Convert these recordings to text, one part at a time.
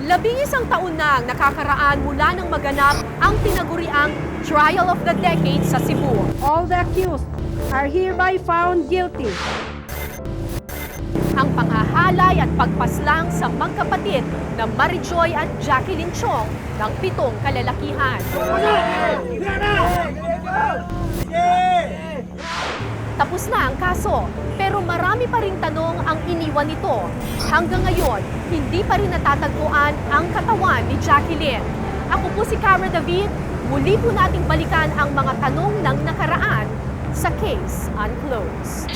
11 taon na ang nakakaraan mula nang maganap ang tinaguriang Trial of the Decade sa Cebu. All the accused are hereby found guilty. Ang panghahalay at pagpaslang sa magkapatid na Marijoy at Jacqueline Chong ng 7 kalalakihan. Tapos na ang kaso, pero marami pa ring tanong ang iniwan nito. Hanggang ngayon, hindi pa rin natatagpuan ang katawan ni Jacqueline. Ako po si Cara David, muli po nating balikan ang mga tanong ng nakaraan sa Case Unclosed.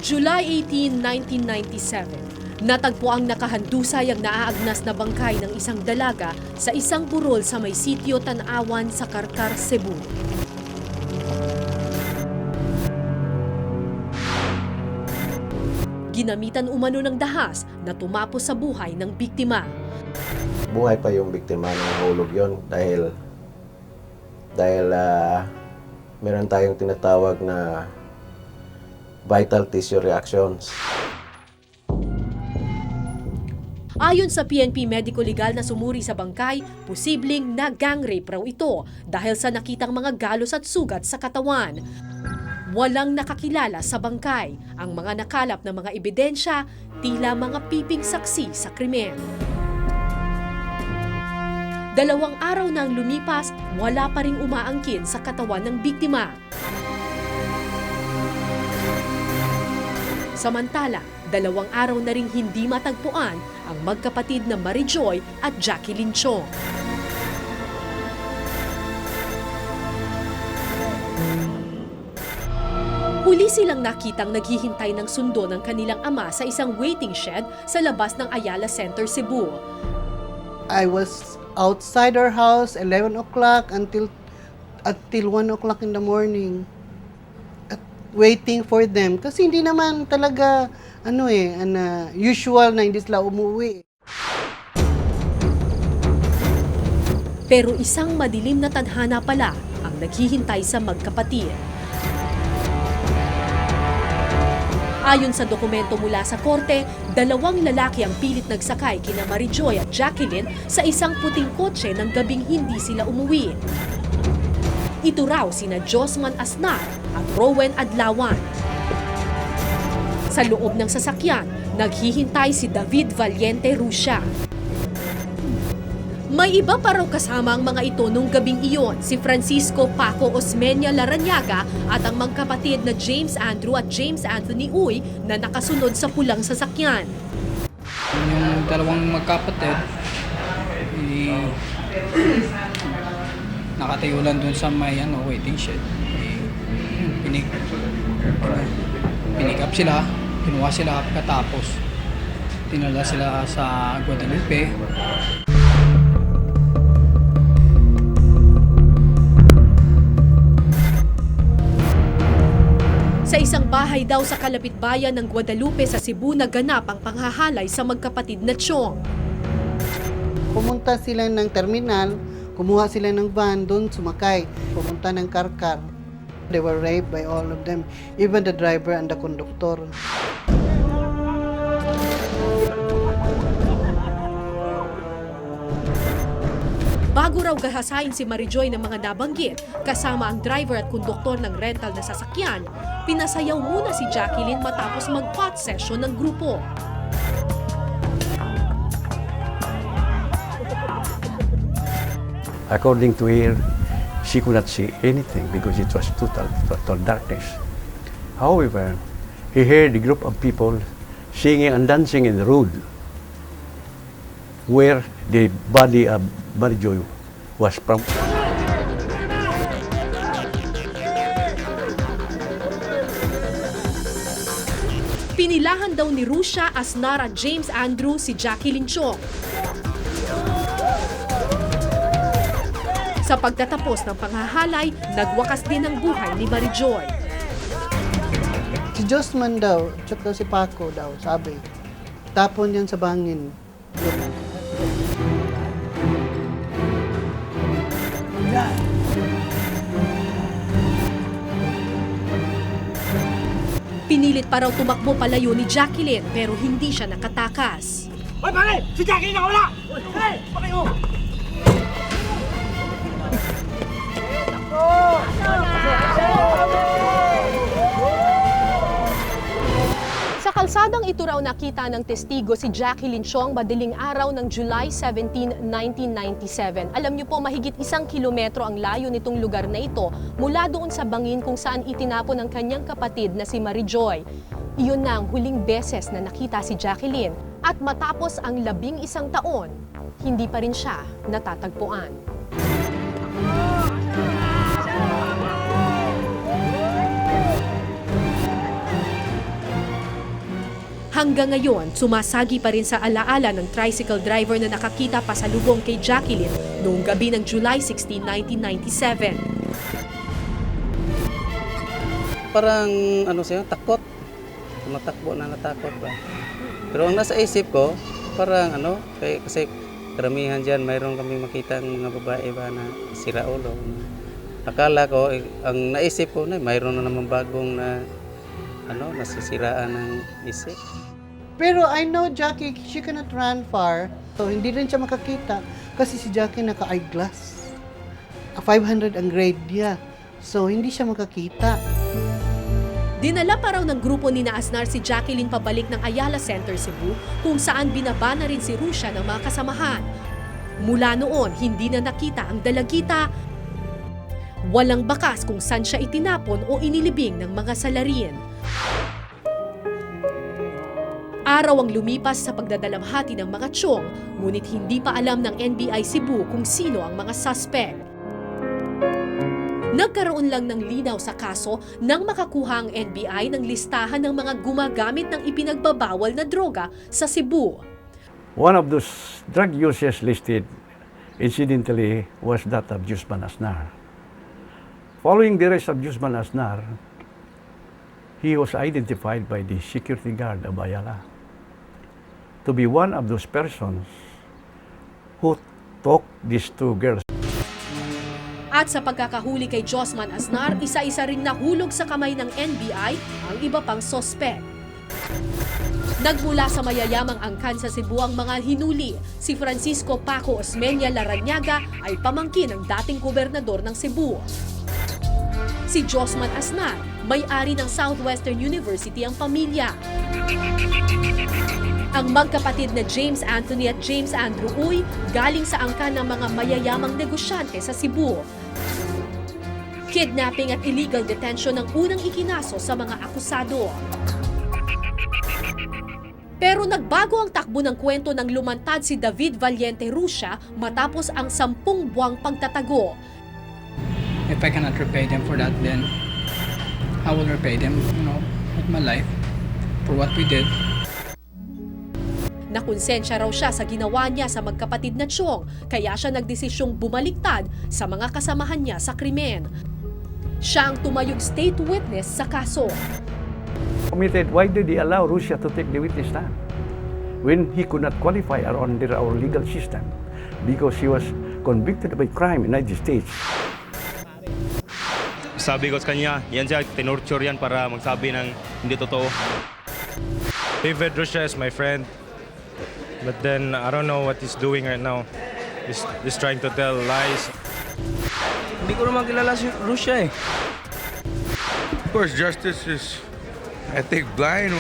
July 18, 1997, natagpo ang nakahandusay ang naaagnas na bangkay ng isang dalaga sa isang burol sa may sitio Tanawan sa Karkar, Cebu. Ginamitan umano ng dahas na tumapos sa buhay ng biktima. Buhay pa yung biktima ng nahulog yon dahil meron tayong tinatawag na vital tissue reactions. Ayon sa PNP Medico Legal na sumuri sa bangkay, posibleng na gang rape raw ito dahil sa nakitang mga galos at sugat sa katawan. Walang nakakilala sa bangkay. Ang mga nakalap na mga ebidensya, tila mga piping saksi sa krimen. 2 araw na ang lumipas, wala pa ring umaangkin sa katawan ng biktima. Samantala, 2 araw na ring hindi matagpuan ang magkapatid na Marijoy at Jacqueline Chong. Huli silang nakitang naghihintay ng sundo ng kanilang ama sa isang waiting shed sa labas ng Ayala Center, Cebu. I was outside our house 11 o'clock until 1 o'clock in the morning. Waiting for them kasi hindi naman talaga usual na hindi sila umuwi. Pero isang madilim na tadhana pala ang naghihintay sa magkapatid. Ayon sa dokumento mula sa korte, 2 lalaki ang pilit nagsakay kina Marijoy at Jacqueline sa isang puting kotse ng gabing hindi sila umuwi. Ito raw sina Josman Asnar at Rowen Adlawan. Sa loob ng sasakyan, naghihintay si David Valiente Rusya. May iba pa raw kasama ang mga ito nung gabing iyon, si Francisco Paco Osmeña Larrañaga at ang magkapatid na James Andrew at James Anthony Uy na nakasunod sa pulang sasakyan. Yung 2 magkapatid, nakatayo lang dun sa may waiting shed. Pinick up sila, kinuha sila katapos tinala sila sa Guadalupe. Sa isang bahay daw sa kalapit bayan ng Guadalupe sa Cebu naganap ang panghahalay sa magkapatid na Chong. Pumunta sila ng terminal, kumuha sila ng van, doon sumakay, pumunta ng Karkar. They were raped by all of them, even the driver and the conductor. Bago raw gahasain si Marijoy ng mga nabanggit, kasama ang driver at konduktor ng rental na sasakyan, pinasayaw muna si Jacqueline matapos mag-pot session ng grupo. According to her, she could not see anything because it was total darkness. However, he heard a group of people singing and dancing in the road where the body of Marijoy was from. Pinilahan daw ni Rusya, Asnar at James Andrew si Jacqueline Chong. Sa pagtatapos ng panghahalay, nagwakas din ang buhay ni Marijoy. Si Josman daw, tsaka si Paco daw, sabi. Tapon yan sa bangin. Pinilit pa raw tumakbo palayo ni Jacqueline pero hindi siya nakatakas. Hoy, pare! Si Jackie na wala! Hey! Pareho! Sa kalsadang ito raw nakita ng testigo si Jacqueline Chong madaling araw ng July 17, 1997. Alam niyo po, mahigit 1 kilometro ang layo nitong lugar na ito mula doon sa bangin kung saan itinapon ang kanyang kapatid na si Marijoy. Iyon na ang huling beses na nakita si Jacqueline at matapos ang 11 taon, hindi pa rin siya natatagpuan. Hanggang ngayon, sumasagi pa rin sa alaala ng tricycle driver na nakakita pasalubong kay Jacqueline noong gabi ng July 16, 1997. Parang takot. Tumatakbo na natakot ba. Pero ang nasa isip ko, parang kasi karamihan dyan, mayroon kaming makita ng mga babae ba na sira ulo. Akala ko, ang naisip ko na mayroon na naman bagong nasisiraan ng isip. Pero I know Jackie, she cannot run far. So hindi rin siya makakita kasi si Jackie naka-eyeglass. 500 ang grade niya. So hindi siya makakita. Dinala pa raw ng grupo ni Asnar si Jacqueline pabalik ng Ayala Center, Cebu, kung saan binaba na rin si Russia ng mga kasamahan. Mula noon, hindi na nakita ang dalagita. Walang bakas kung saan siya itinapon o inilibing ng mga salarin. Araw ang lumipas sa pagdadalamhati ng mga tiyong, ngunit hindi pa alam ng NBI Cebu kung sino ang mga suspect. Nagkaroon lang ng linaw sa kaso nang makakuha ang NBI ng listahan ng mga gumagamit ng ipinagbabawal na droga sa Cebu. One of those drug users listed, incidentally, was that of Josman Asnar. Following the arrest of Josman Asnar, he was identified by the security guard of Ayala to be one of those persons who took these two girls. At sa pagkakahuli kay Josman Asnar, isa-isa ring nahulog sa kamay ng NBI ang iba pang sospek. Nagmula sa mayayamang angkan sa Cebu ang mga hinuli. Si Francisco Paco Osmeña Larrañaga ay pamangkin ng dating gobernador ng Cebu. Si Josman Asnar, may-ari ng Southwestern University ang pamilya. Ang magkapatid na James Anthony at James Andrew Uy galing sa angkan ng mga mayayamang negosyante sa Cebu. Kidnapping at illegal detention ang unang ikinaso sa mga akusado. Pero nagbago ang takbo ng kwento nang lumantad si David Valiente Russia matapos ang 10 buwang pagtatago. If I cannot repay them for that, then I will repay them, with my life for what we did. Nakonsensya raw siya sa ginawa niya sa magkapatid na Chong, kaya siya nagdesisyong bumaliktad sa mga kasamahan niya sa krimen. Siya ang tumayog state witness sa kaso. Committed, why did he allow Russia to take the witness stand when he could not qualify under our legal system because he was convicted of a crime in the United States? Sabi ko sa kanya, yan siya, tinorture yan para magsabi ng hindi totoo. David Russia is my friend. But then, I don't know what he's doing right now. He's trying to tell lies. Hindi ko naman kilala si Russia eh. Of course, justice is, I think, blind.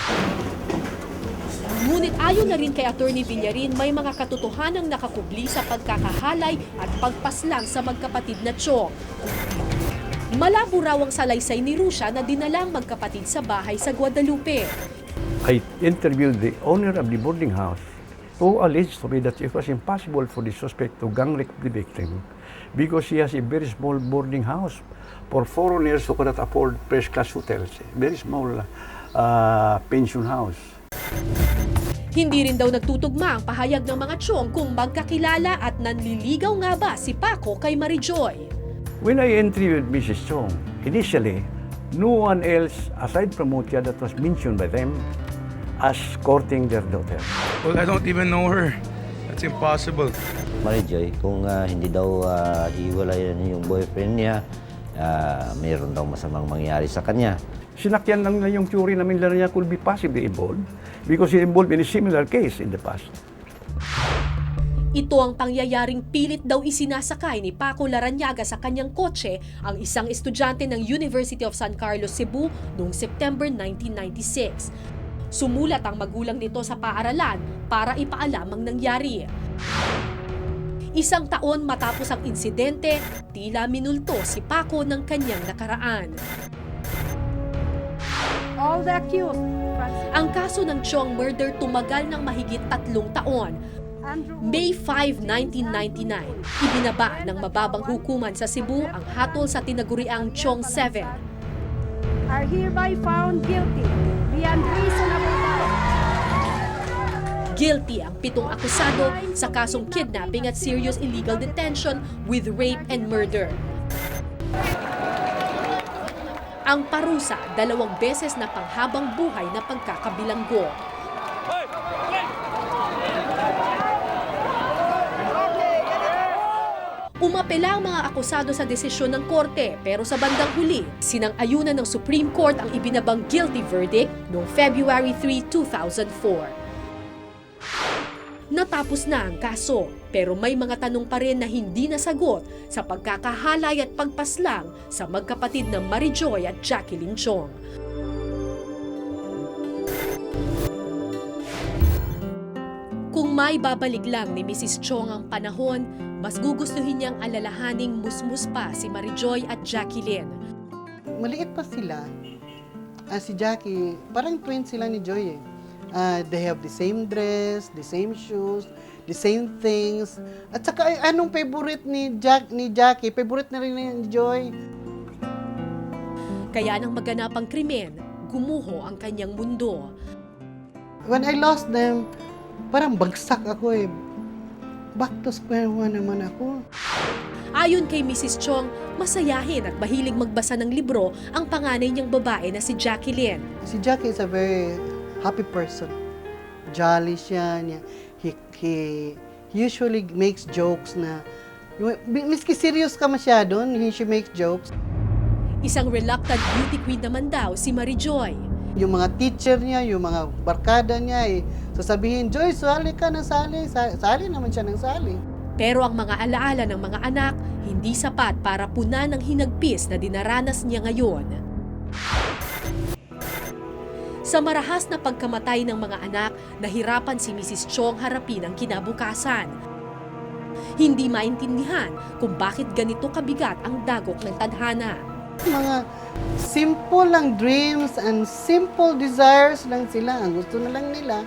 Ngunit ayon na rin kay Attorney Villarin, may mga katotohanang nakakubli sa pagkakahalay at pagpaslang sa magkapatid na Chong. Malabo raw ang salaysay ni Russia na dinalang magkapatid sa bahay sa Guadalupe. I interviewed the owner of the boarding house who alleged to me that it was impossible for the suspect to gang rape the victim because he has a very small boarding house for foreigners who cannot afford first-class hotels. Very small pension house. Hindi rin daw nagtutugma ang pahayag ng mga Chong kung magkakilala at nanliligaw nga ba si Paco kay Marijoy. When I interviewed Mrs. Chong, initially, no one else aside from Mutia that was mentioned by them as courting their daughter. Well, I don't even know her. That's impossible. Marijoy, kung hindi daw hiwalayan yung boyfriend niya, mayroon daw masamang mangyari sa kanya. Sinakyan lang na yung theory namin na niya could be possibly involved because he involved in a similar case in the past. Ito ang pangyayaring pilit daw isinasakay ni Paco Larrañaga sa kanyang kotse ang isang estudyante ng University of San Carlos, Cebu noong September 1996. Sumulat ang magulang nito sa paaralan para ipaalam ang nangyari. Isang taon matapos ang insidente, tila minulto si Paco ng kanyang nakaraan. All the accused, Ang kaso ng Chong murder tumagal ng mahigit 3 taon. May 5, 1999, ibinaba ng mababang hukuman sa Cebu ang hatol sa tinaguriang Chong 7. are hereby found guilty beyond reasonable doubt. Guilty ang 7 akusado sa kasong kidnapping at serious illegal detention with rape and murder. Ang parusa, 2 beses na panghabang buhay na pagkakabilanggo. Umapela ang mga akusado sa desisyon ng korte pero sa bandang huli, sinang-ayunan ng Supreme Court ang ibinabang guilty verdict noong February 3, 2004. Natapos na ang kaso, pero may mga tanong pa rin na hindi nasagot sa pagkakahalay at pagpaslang sa magkapatid na Marijoy at Jacqueline Chong. Kung may babalik lang ni Mrs. Chong ang panahon, mas gugustuhin niyang alalahaning musmus pa si Marijoy at Jacqueline. Maliit pa sila. Si Jackie, parang twins sila ni Joy eh. They have the same dress, the same shoes, the same things. At saka anong favorite ni Jackie, favorite na rin ni Joy. Kaya nang maganap ang krimen, gumuho ang kanyang mundo. When I lost them, parang bagsak ako eh. Back to square one naman ako. Ayon kay Mrs. Chong, masayahin at mahilig magbasa ng libro ang panganay niyang babae na si Jacqueline. Si Jackie is a very happy person. Jolly siya. He usually makes jokes na, miski serious ka masyado, she makes jokes. Isang reluctant beauty queen naman daw si Marijoy. Yung mga teacher niya, yung mga barkada niya, sasabihin, Joy, sali ka na sali. Sali naman siya ng sali. Pero ang mga alaala ng mga anak, hindi sapat para punan ng hinagpis na dinaranas niya ngayon. Sa marahas na pagkamatay ng mga anak, nahirapan si Mrs. Chong harapin ang kinabukasan. Hindi maintindihan kung bakit ganito kabigat ang dagok ng tadhana. Mga simple lang dreams and simple desires lang sila. Ang gusto na lang nila,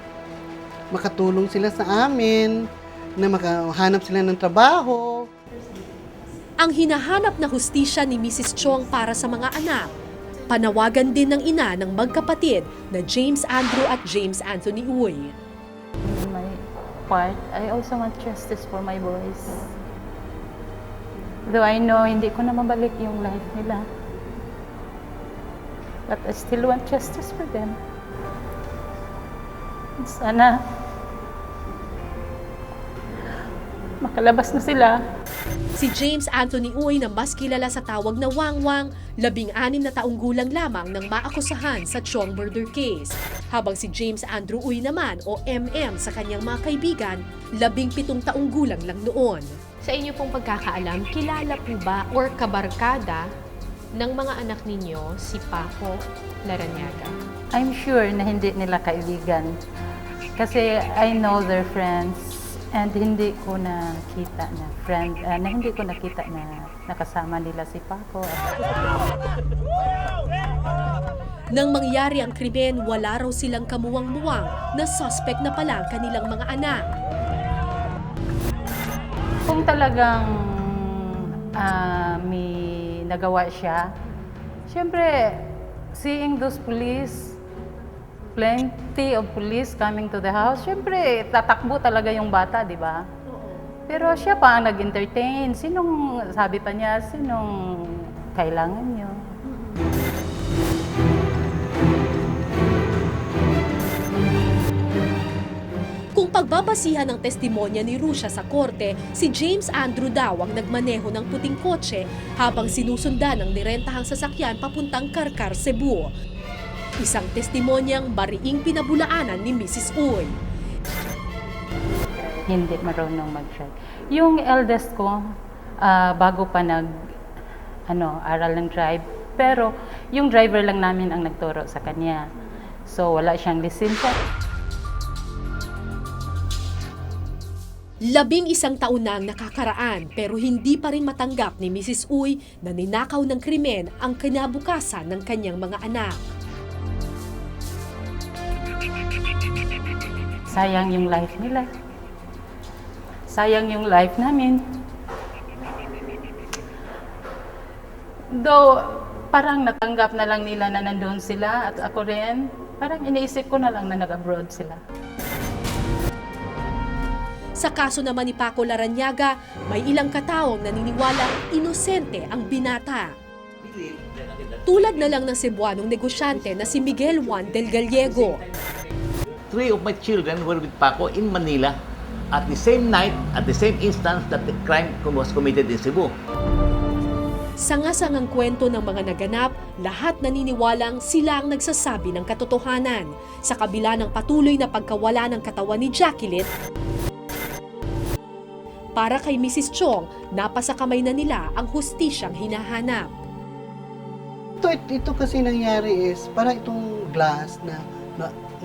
makatulong sila sa amin, na makahanap sila ng trabaho. Ang hinahanap na hustisya ni Mrs. Chong para sa mga anak, panawagan din ng ina ng magkapatid na James Andrew at James Anthony Uy. In my part, I also want justice for my boys. Though I know hindi ko na mabalik yung life nila. But I still want justice for them. Sana makalabas na sila. Si James Anthony Uy na mas kilala sa tawag na Wang Wang, 16 na taong gulang lamang nang maakusahan sa Chong murder case. Habang si James Andrew Uy naman o MM sa kanyang mga kaibigan, 17 taong gulang lang noon. Sa inyo pong pagkakaalam, kilala po ba or kabarkada ng mga anak ninyo si Paco Larrañaga? I'm sure na hindi nila kaibigan. Kasi I know their friends and hindi ko nakita na hindi ko nakita na nakasama nila si Paco. Nang mangyari ang krimen, wala raw silang kamuwang-muwang na suspect na pala ang kanilang mga anak. Kung talagang may nagawa siya, siyempre, seeing those police, plenty of police coming to the house, siyempre, tatakbo talaga yung bata, di ba? Pero siya pa ang nag-entertain. Sabi pa niya, sinong kailangan niyo? pagbabasihan ng testimonya ni Russia sa korte, si James Andrew daw ang nagmaneho ng puting kotse habang sinusundan ng nirentahang sasakyan papuntang Karkar, Cebu. Isang testimonyang bariing pinabulaanan ni Mrs. Uy. Hindi marunong mag-drive. Yung eldest ko, bago pa aral ng drive, pero yung driver lang namin ang nagturo sa kanya. So wala siyang lisensya. 11 taon na ang nakakaraan pero hindi pa rin matanggap ni Mrs. Uy na ninakaw ng krimen ang kinabukasan ng kanyang mga anak. Sayang yung life nila. Sayang yung life namin. Though parang natanggap na lang nila na nandun sila at ako rin, parang iniisip ko na lang na nag-abroad sila. Sa kaso naman ni Paco Larrañaga, may ilang kataong naniniwalang inosente ang binata. Tulad na lang ng Cebuanong negosyante na si Miguel Juan del Gallego. 3 of my children were with Paco in Manila at the same night, at the same instance that the crime was committed in Cebu. Sangasangang kwento ng mga naganap, lahat naniniwalang sila ang nagsasabi ng katotohanan. Sa kabila ng patuloy na pagkawala ng katawan ni Jacqueline, para kay Mrs. Chong, napasa kamay na nila ang hustisyang hinahanap. Ito kasi nangyari is, parang itong glass na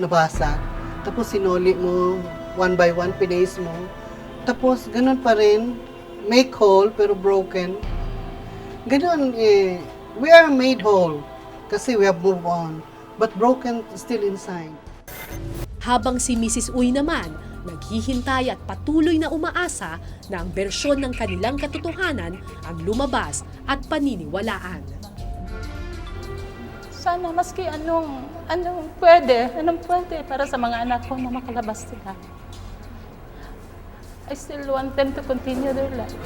nabasa. Tapos sinuli mo, one by one, pinace mo. Tapos ganun pa rin, make whole pero broken. Ganun we are made whole kasi we have moved on. But broken still inside. Habang si Mrs. Uy naman, naghihintay at patuloy na umaasa na ang bersyon ng kanilang katotohanan ang lumabas at paniniwalaan. Sana maski anong pwede para sa mga anak ko na makalabas sila. I still want them to continue their life.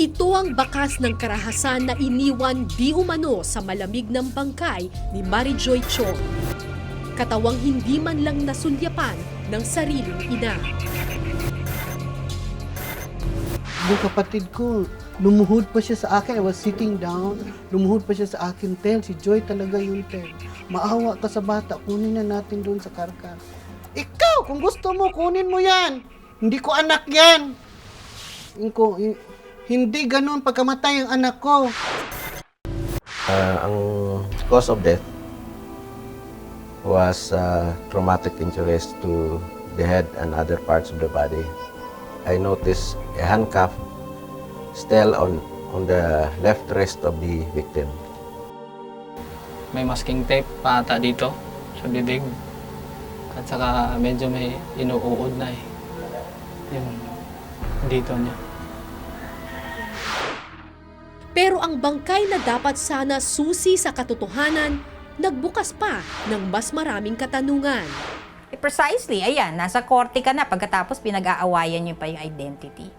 Ito ang bakas ng karahasan na iniwan di umano sa malamig ng bangkay ni Marijoy Chong. Katawang hindi man lang nasulyapan ng sariling ina. Yung kapatid ko, lumuhod pa siya sa akin. I was sitting down, lumuhod pa siya sa akin. Tel, si Joy talaga yung Tel. Maawa ka sa bata, kunin na natin doon sa Karkar. Ikaw, kung gusto mo, kunin mo yan. Hindi ko anak yan. Hindi ganun pagkamatay ang anak ko. Ang cause of death was traumatic injuries to the head and other parts of the body. I noticed a handcuff still on the left wrist of the victim. May masking tape pa ata dito sa bibig. At saka medyo may inuuod na yung dito niya. Pero ang bangkay na dapat sana susi sa katotohanan, nagbukas pa ng mas maraming katanungan. Precisely, ayan, nasa korte ka na pagkatapos pinag-aawayan niyo pa yung identity.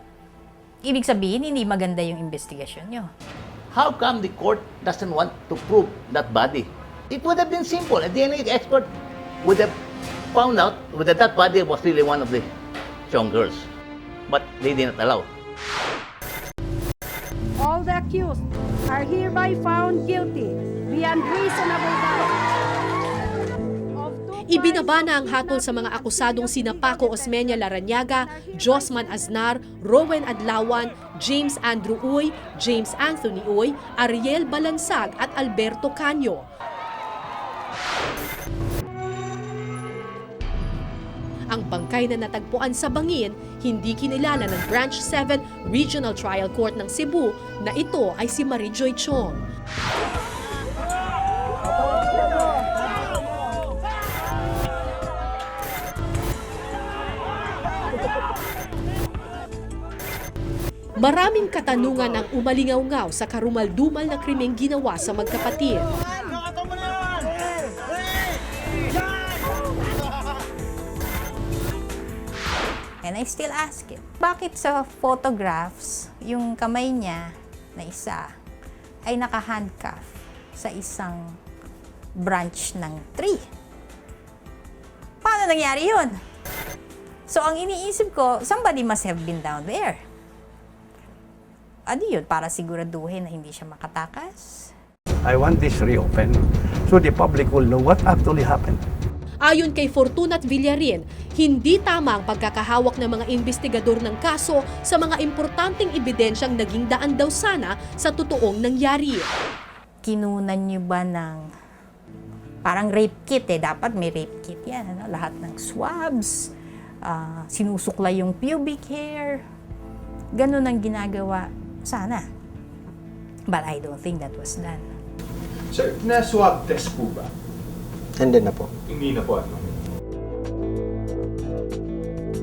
Ibig sabihin, hindi maganda yung investigasyon niyo. How come the court doesn't want to prove that body? It would have been simple. A DNA expert would have found out whether that body was really one of the Chong girls. But they did not allow. All the accused are hereby found guilty beyond reasonable doubt. Ibinaba na ang hatol sa mga akusadong sina Paco Osmeña Larrañaga, Josman Aznar, Rowen Adlawan, James Andrew Uy, James Anthony Uy, Ariel Balansag at Alberto Canyo. Ang bangkay na natagpuan sa bangin, hindi kinilala ng Branch 7 Regional Trial Court ng Cebu na ito ay si Marijoy Chong. Maraming katanungan ang umalingaw-ngaw sa karumal-dumal na krimeng ginawa sa magkapatid. And I still ask him, bakit sa photographs, yung kamay niya na isa ay naka-handcuff sa isang branch ng tree. Paano nangyari yun? So, ang iniisip ko, somebody must have been down there. Ano yun? Para siguraduhin na hindi siya makatakas? I want this reopened so the public will know what actually happened. Ayon kay Fortunat Villarin, hindi tama ang pagkakahawak ng mga investigador ng kaso sa mga importanteng ebidensyang naging daan daw sana sa totoong nangyari. Kinunan niyo ba ng parang rape kit eh? Dapat may rape kit yan. Ano? Lahat ng swabs, sinusukla yung pubic hair. Ganun ang ginagawa sana. But I don't think that was done. Sir, na-swab test po ba? Hindi na po. Hindi na po, ano?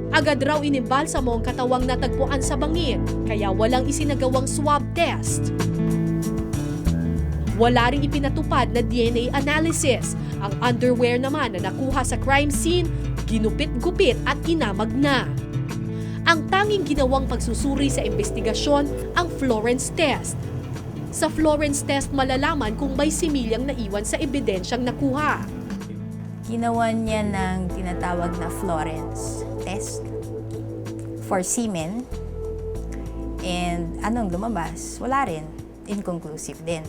Agad raw inimbalsamo ang katawang natagpuan sa bangin, kaya walang isinagawang swab test. Wala ring ipinatupad na DNA analysis. Ang underwear naman na nakuha sa crime scene, ginupit-gupit at inamag na. Ang tanging ginawang pagsusuri sa investigasyon, ang Florence test. Sa Florence test malalaman kung may similyang naiwan sa ebidensyang nakuha. Ginawa niya ng tinatawag na Florence test for semen. And anong lumabas? Wala rin. Inconclusive din.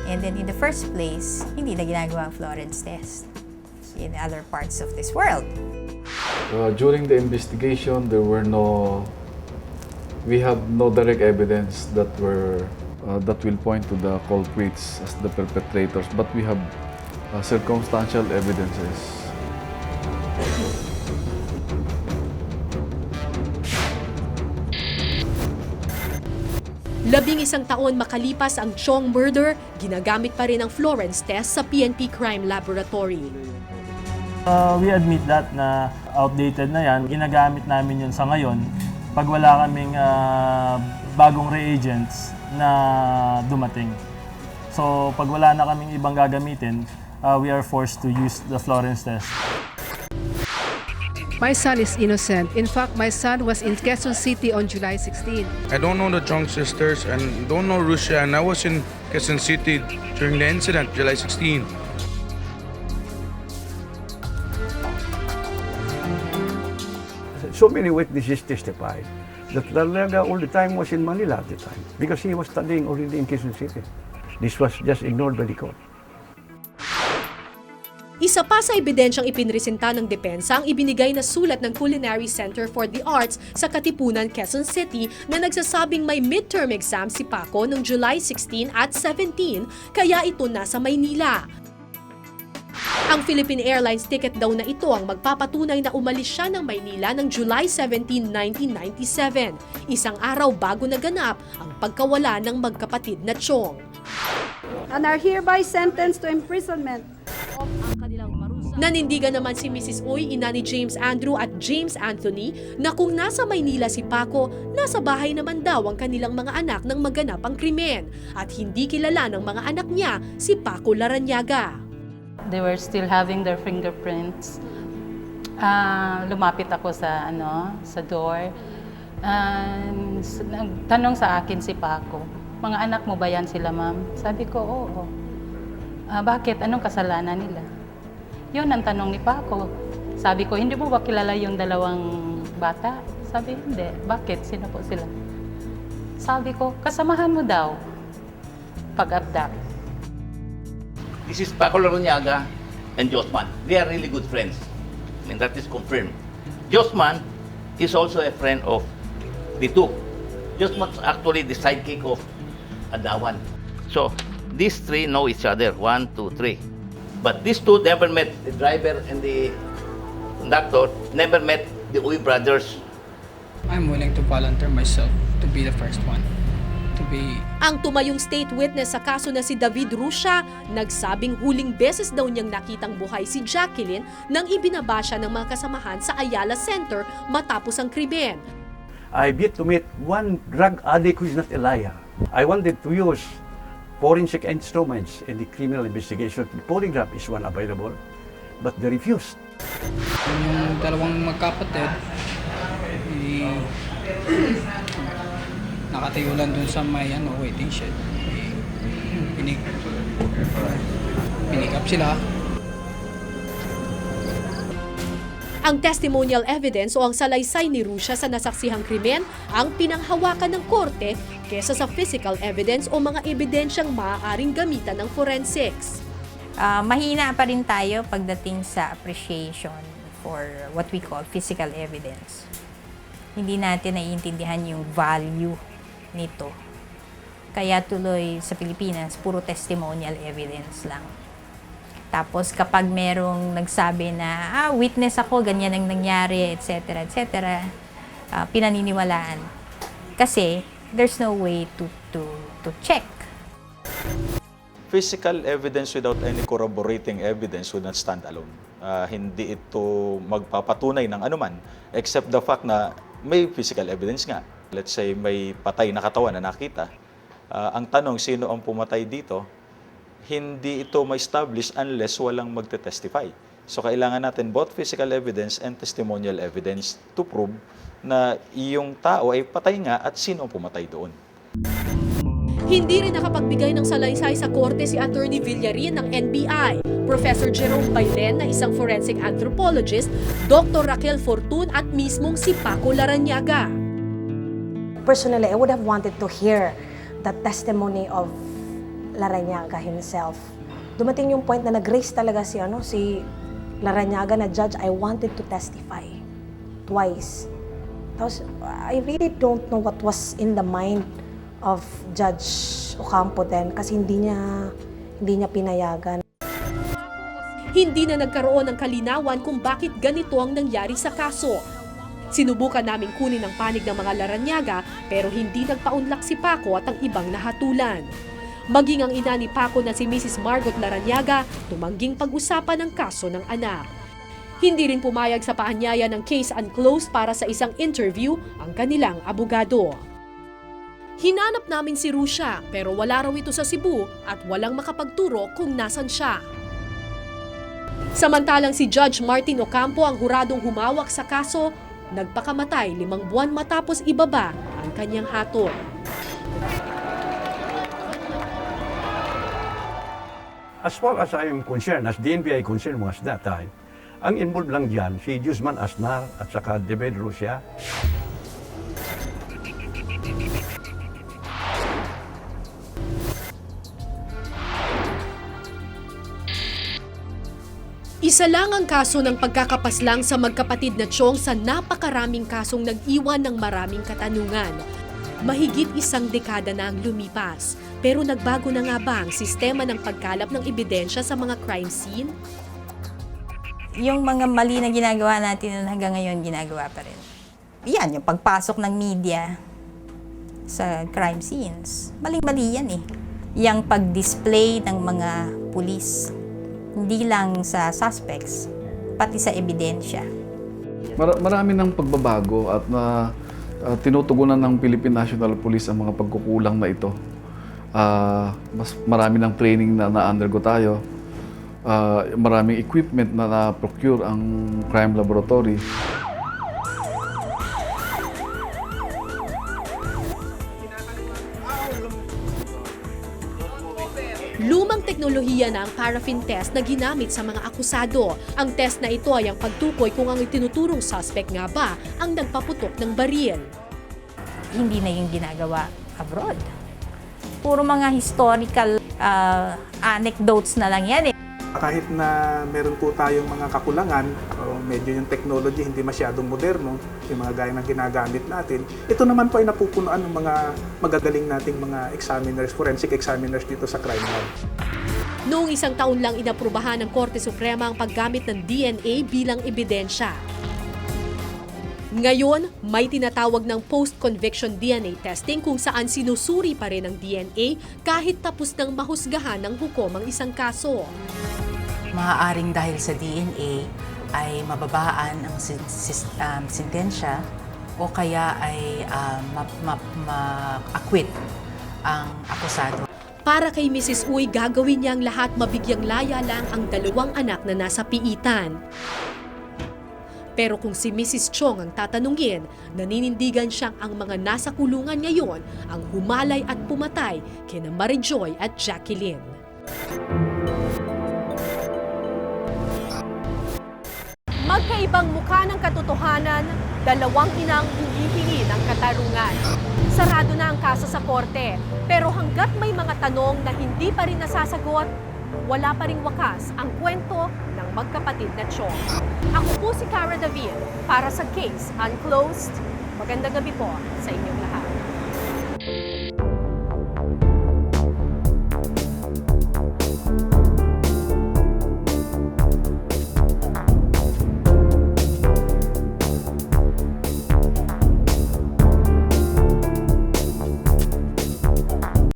And then in the first place, hindi na ginagawa ang Florence test in other parts of this world. During the investigation, we have no direct evidence that will point to the culprits as the perpetrators, but we have circumstantial evidences. Labing-isang taon makalipas ang Chong murder, ginagamit pa rin ang Florence test sa PNP Crime Laboratory. We admit that na outdated na yan. Ginagamit namin yun sa ngayon pag wala kaming bagong reagents na dumating. So pag wala na kaming ibang gagamitin, we are forced to use the Florence test. My son is innocent. In fact, my son was in Quezon City on July 16. I don't know the Chong sisters and don't know Russia, and I was in Quezon City during the incident, July 16. So many witnesses testified that Larraga all the time was in Manila at the time because he was studying already in Quezon City. This was just ignored by the court. Isa pa sa ebidensyang ipinresenta ng depensa ang ibinigay na sulat ng Culinary Center for the Arts sa Katipunan, Quezon City na nagsasabing may midterm exam si Paco noong July 16 at 17 kaya ito nasa Maynila. Ang Philippine Airlines ticket daw na ito ang magpapatunay na umalis siya ng Maynila ng July 17, 1997, isang araw bago naganap ang pagkawala ng magkapatid na Chong. And are hereby sentenced to imprisonment. Nanindigan naman si Mrs. Uy, ina ni James Andrew at James Anthony, na kung nasa Maynila si Paco, nasa bahay naman daw ang kanilang mga anak nang maganap ang krimen at hindi kilala ng mga anak niya si Paco Larrañaga. They were still having their fingerprints. Lumapit ako sa door. Nagtanong sa akin si Paco, "Mga anak mo ba yan sila, ma'am?" Sabi ko, "Oo." "Bakit? Anong kasalanan nila?" Yun ang tanong ni Paco. Sabi ko, "Hindi mo ba kilala yung dalawang bata?" Sabi, "Hindi." "Bakit? Sino po sila?" Sabi ko, "Kasamahan mo daw pag-abduct." This is Paco Larrañaga and Josman. They are really good friends. I mean, that is confirmed. Josman is also a friend of the two. Josman is actually the sidekick of Adawan. So, these three know each other, 1, 2, 3. But these two never met, the driver and the conductor never met the Uy brothers. I'm willing to volunteer myself to be the first one. Ang tumayong state witness sa kaso na si David Rusya, nagsabing huling beses daw niyang nakitang buhay si Jacqueline nang ibinaba siya ng mga kasamahan sa Ayala Center matapos ang krimen. I've yet to meet one drug addict who is not a liar. I wanted to use forensic instruments in the criminal investigation. The polygraph is one available, but they refused. Yung dalawang magkapatid, nakatayo lang dun sa may waiting shed. pinick up sila. Ang testimonial evidence o ang salaysay ni Russia sa nasaksihang krimen ang pinanghawakan ng korte kesa sa physical evidence o mga ebidensyang maaaring gamitan ng forensics. Mahina pa rin tayo pagdating sa appreciation for what we call physical evidence. Hindi natin naiintindihan yung value nito. Kaya tuloy sa Pilipinas, puro testimonial evidence lang. Tapos kapag merong nagsabi na, witness ako, ganyan ang nangyari, etc., pinaniniwalaan. Kasi there's no way to check. Physical evidence without any corroborating evidence would not stand alone. Hindi ito magpapatunay ng anuman except the fact na may physical evidence nga. Let's say may patay na katawan na nakita. Ang tanong, sino ang pumatay dito? Hindi ito ma-establish unless walang magte-testify. So kailangan natin both physical evidence and testimonial evidence to prove na yung tao ay patay nga at sino ang pumatay doon. Hindi rin nakapagbigay ng salaysay sa korte si Attorney Villarin ng NBI, Professor Jerome Bailen na isang forensic anthropologist, Dr. Raquel Fortun at mismong si Paco Larrañaga. Personally, I would have wanted to hear the testimony of Larrañaga himself. Dumating yung point na nag-raise talaga si Larrañaga na, Judge, I wanted to testify twice. Tapos, I really don't know what was in the mind of Judge Ocampo then kasi hindi niya pinayagan. Hindi na nagkaroon ng kalinawan kung bakit ganito ang nangyari sa kaso. Sinubukan naming kunin ang panig ng mga Larrañaga pero hindi nagpaunlak si Paco at ang ibang nahatulan. Maging ang ina ni Paco na si Mrs. Margot Larrañaga tumangging pag-usapan ang kaso ng anak. Hindi rin pumayag sa paanyaya ng case unclosed para sa isang interview ang kanilang abogado. Hinanap namin si Russia pero wala raw ito sa Cebu at walang makapagturo kung nasan siya. Samantalang si Judge Martin Ocampo ang huradong humawak sa kaso, nagpakamatay 5 buwan matapos ibaba ang kanyang hatol. As far as I am concerned, as the NBI concerned was that time, ang involved lang dyan si Guzman Asnar at saka David Russia. Isa lang ang kaso ng pagkakapaslang sa magkapatid na Chong sa napakaraming kasong nag-iwan ng maraming katanungan. Mahigit 1 dekada na ang lumipas, pero nagbago na nga ba ang sistema ng pagkalap ng ebidensya sa mga crime scene? Yung mga mali na ginagawa natin hanggang ngayon, ginagawa pa rin. Yan, yung pagpasok ng media sa crime scenes. Maling-mali yan eh. Yung pag-display ng mga pulis, hindi lang sa suspects, pati sa ebidensya. Marami ng pagbabago at tinutugunan ng Philippine National Police ang mga pagkukulang na ito. Mas marami ng training na na-undergo tayo. Maraming equipment na na-procure ang crime laboratory. Lumang teknolohiya na ang paraffin test na ginamit sa mga akusado. Ang test na ito ay ang pagtukoy kung ang itinuturong suspect nga ba ang nagpaputok ng baril. Hindi na yung ginagawa abroad. Puro mga historical anecdotes na lang yan eh. Kahit na meron po tayong mga kakulangan, medyo yung technology hindi masyadong moderno, yung mga gaya ng ginagamit natin, ito naman po ay napupunuan ng mga magagaling nating mga examiners, forensic examiners dito sa crime lab. Noong 1 taon lang inaprubahan ng Korte Suprema ang paggamit ng DNA bilang ebidensya. Ngayon, may tinatawag ng post-conviction DNA testing kung saan sinusuri pa rin ang DNA kahit tapos nang mahusgahan ng hukom ang isang kaso. Maaaring dahil sa DNA ay mababaan ang sentensya o kaya ay ma-acquit ang akusado. Para kay Mrs. Uy, gagawin niya ang lahat mabigyang laya lang ang 2 anak na nasa piitan. Pero kung si Mrs. Chong ang tatanungin, naninindigan siyang ang mga nasa kulungan ngayon ang humalay at pumatay kina Marijoy at Jacqueline. magkaibang mukha ng katotohanan, dalawang inang humihingi ng katarungan. Sarado na ang kaso sa korte, pero hanggat may mga tanong na hindi pa rin nasasagot, wala pa ring wakas ang kwento ng magkapatid na Chong. Ako po si Cara David para sa Case Unclosed. Magandang gabi po sa inyong lahat.